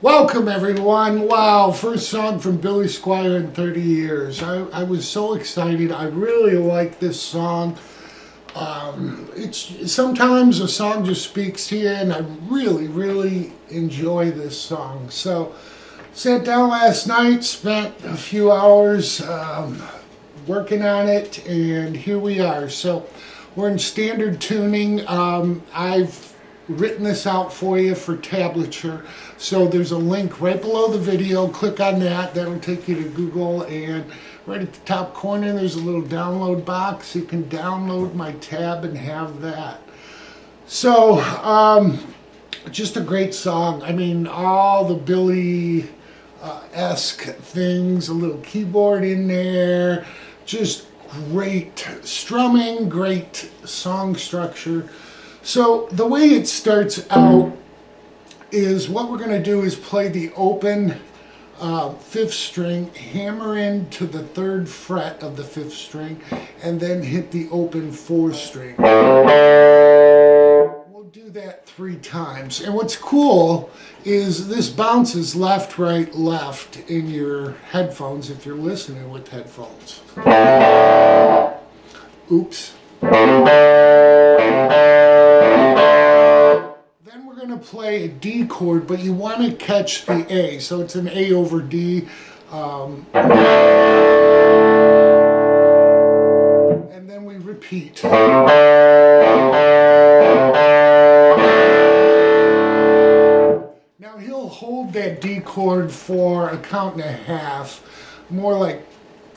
Welcome everyone. Wow, first song from Billy Squier in 30 years. I was so excited. I really like this song. It's sometimes a song just speaks to you, and I really enjoy this song. So sat down last night, spent a few hours working on it, and here we are. So we're in standard tuning. I've written this out for you for tablature, so there's a link right below the video. Click on that. That'll take you to Google, and right at the top corner there's a little download box. You can download my tab and have that. So just a great song. I mean, all the Billy esque things, a little keyboard in there, just great strumming, great song structure. So the way it starts out is, what we're going to do is play the open 5th string, hammer into the 3rd fret of the 5th string, and then hit the open 4th string. We'll do that 3 times. And what's cool is this bounces left, right, left in your headphones if you're listening with headphones. Oops. Then we're going to play a D chord, but you want to catch the A, so it's an A over D. And then we repeat. Now he'll hold that D chord for a count and a half, more like,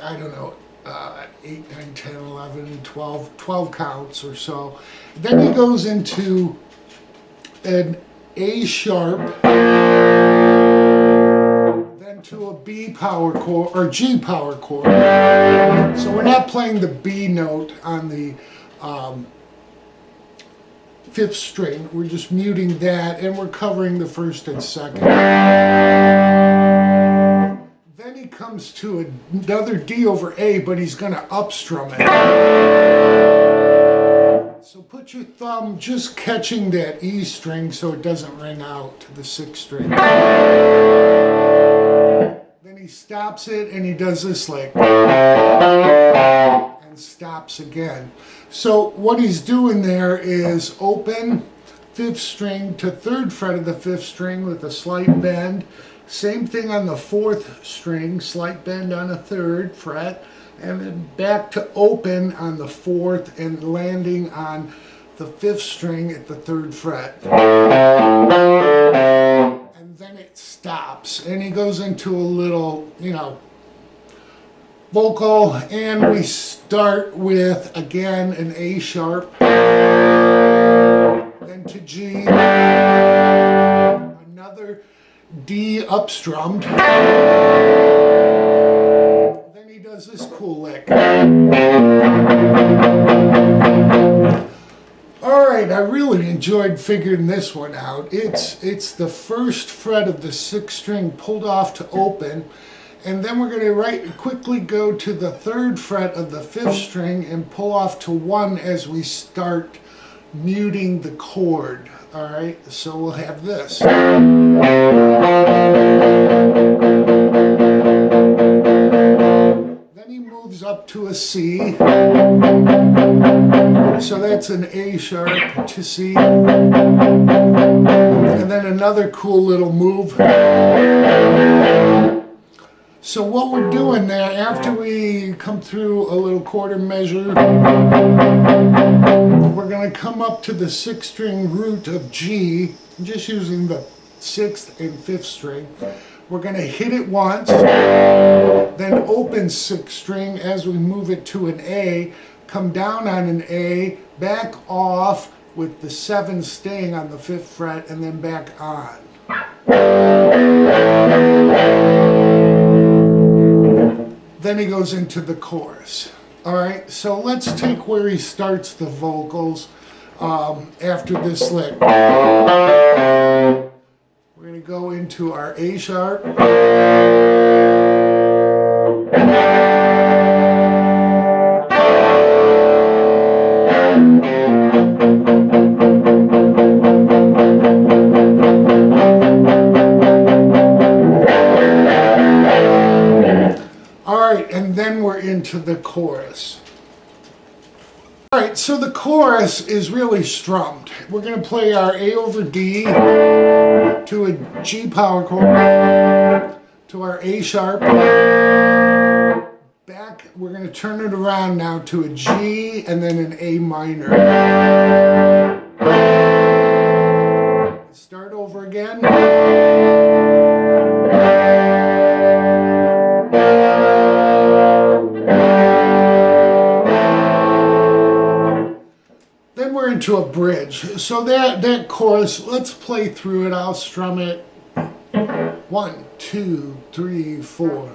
I don't know, 8, 9, 10, 11, 12 counts or so. Then he goes into an A sharp, then to a B power chord, or G power chord. So we're not playing the B note on the 5th string, we're just muting that, and we're covering the 1st and 2nd. Then he comes to another D over A, but he's going to upstrum it. So put your thumb just catching that E string so it doesn't ring out to the 6th string. Then he stops it and he does this, like, and stops again. So what he's doing there is open 5th string to 3rd fret of the 5th string with a slight bend. Same thing on the 4th string, slight bend on a 3rd fret, and then back to open on the 4th and landing on the 5th string at the 3rd fret. And then it stops, and he goes into a little, vocal, and we start with, again, an A sharp, then to G, another D upstrummed, then he does this cool lick. Alright, I really enjoyed figuring this one out. It's the 1st fret of the 6th string pulled off to open, and then we're going to quickly go to the 3rd fret of the 5th string and pull off to 1 as we start muting the chord. Alright, so we'll have this. Then he moves up to a C. So that's an A sharp to C. And then another cool little move. So what we're doing there, after we come through a little quarter measure, we're going to come up to the 6th string root of G, just using the 6th and 5th string. We're going to hit it once, then open 6th string as we move it to an A, come down on an A, back off with the 7 staying on the 5th fret, and then back on. then he goes into the chorus. All right, so let's take where he starts the vocals after this lick. We're going to go into our A sharp. And then we're into the chorus. All right, so the chorus is really strummed. We're going to play our A over D to a G power chord, to our A sharp. Back, we're going to turn it around now to a G and then an A minor. Start over again. Into a bridge. So that chorus, let's play through it. I'll strum it. 1, 2, 3, 4.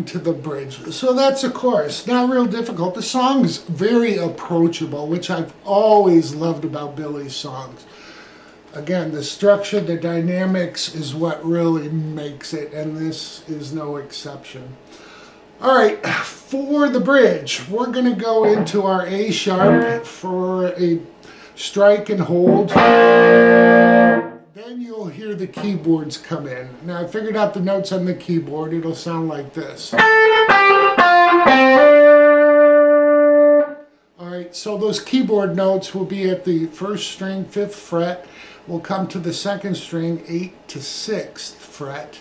To the bridge. So that's a chorus. Not real difficult. The song's very approachable, which I've always loved about Billy's songs. Again, the structure, the dynamics is what really makes it, and this is no exception. All right, for the bridge, we're going to go into our A sharp for a strike and hold. Then you'll hear the keyboards come in. Now I figured out the notes on the keyboard. It'll sound like this. Alright, so those keyboard notes will be at the first string, 5th fret. We'll come to the second string, 8th to 6th fret.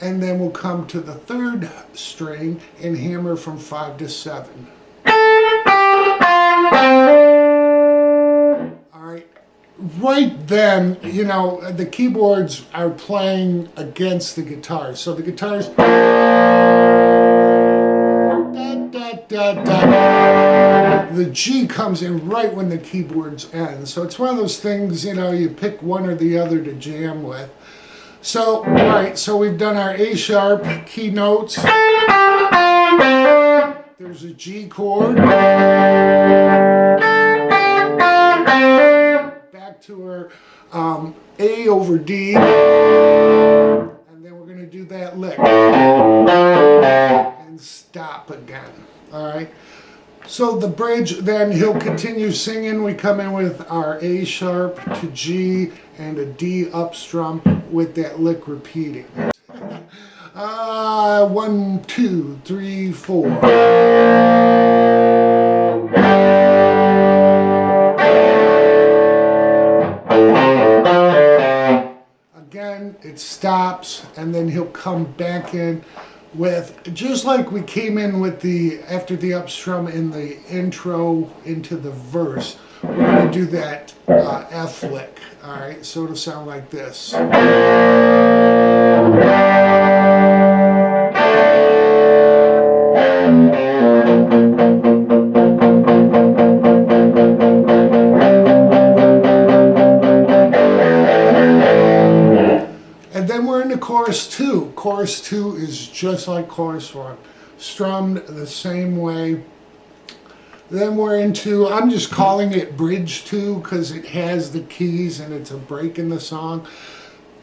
And then we'll come to the 3rd string and hammer from 5 to 7. Right then, you know, the keyboards are playing against the guitars. So the guitars, da, da, da, da. The G comes in right when the keyboards end. So it's one of those things, you know, you pick one or the other to jam with. So, all right, so we've done our A sharp key notes. There's a G chord. To our A over D, and then we're going to do that lick and stop again. All right, so the bridge, then he'll continue singing. We come in with our A sharp to G and a D up strum with that lick repeating. 1, 2, 3, 4. Again, it stops, and then he'll come back in with, just like we came in with the, after the up strum in the intro into the verse, we're going to do that F lick. All right, so it'll sound like this. Chorus 2. Chorus 2 is just like chorus 1. Strummed the same way. Then we're into, I'm just calling it bridge 2 because it has the keys and it's a break in the song.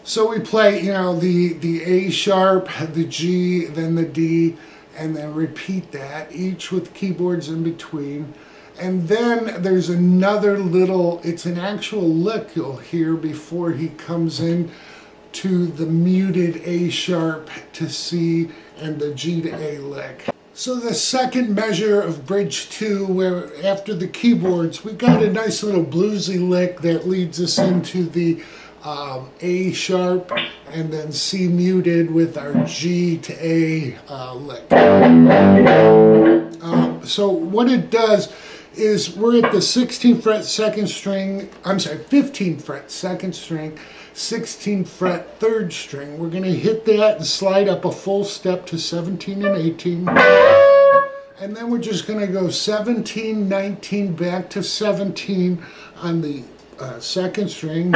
So we play, you know, the A sharp, the G, then the D, and then repeat that, each with keyboards in between. And then there's another little, it's an actual lick you'll hear before he comes in to the muted A sharp to C and the G to A lick. So the second measure of bridge 2, where after the keyboards, we got a nice little bluesy lick that leads us into the A sharp, and then C muted with our G to A lick. So what it does is we're at the 16th fret second string, 15th fret second string, 16th fret third string. We're going to hit that and slide up a full step to 17 and 18. And then we're just going to go 17, 19, back to 17 on the second string.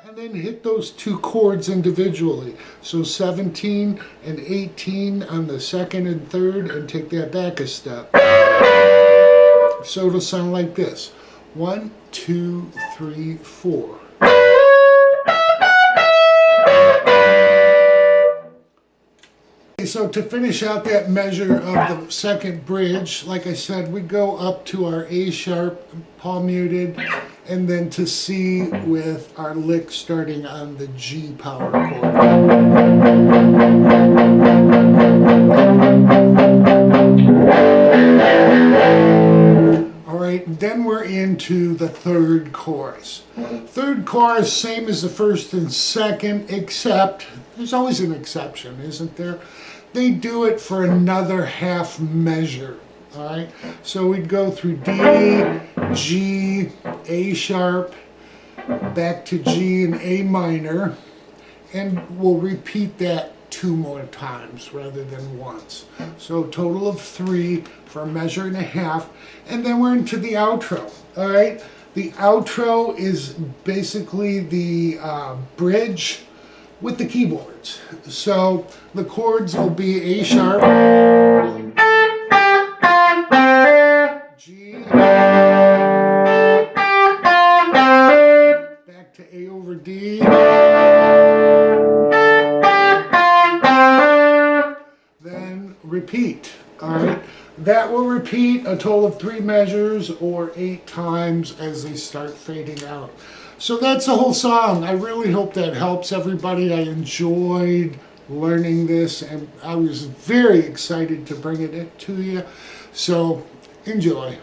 And then hit those two chords individually. So 17 and 18 on the second and third, and take that back a step. So it'll sound like this. 1, 2, 3, 4. So to finish out that measure of the second bridge, like I said, we go up to our A sharp, palm muted, and then to C with our lick starting on the G power chord. Alright, then we're into the third chorus. Third chorus, same as the first and second, except, there's always an exception, isn't there? They do it for another half measure. Alright, so we'd go through D, G, A sharp, back to G and A minor, and we'll repeat that 2 more times rather than once. So total of 3 for a measure and a half, and then we're into the outro. Alright, the outro is basically the bridge with the keyboards. So the chords will be A sharp, G, back to A over D, then repeat. Alright, that will repeat a total of 3 measures or 8 times as they start fading out. So that's the whole song. I really hope that helps everybody. I enjoyed learning this, and I was very excited to bring it to you. So enjoy.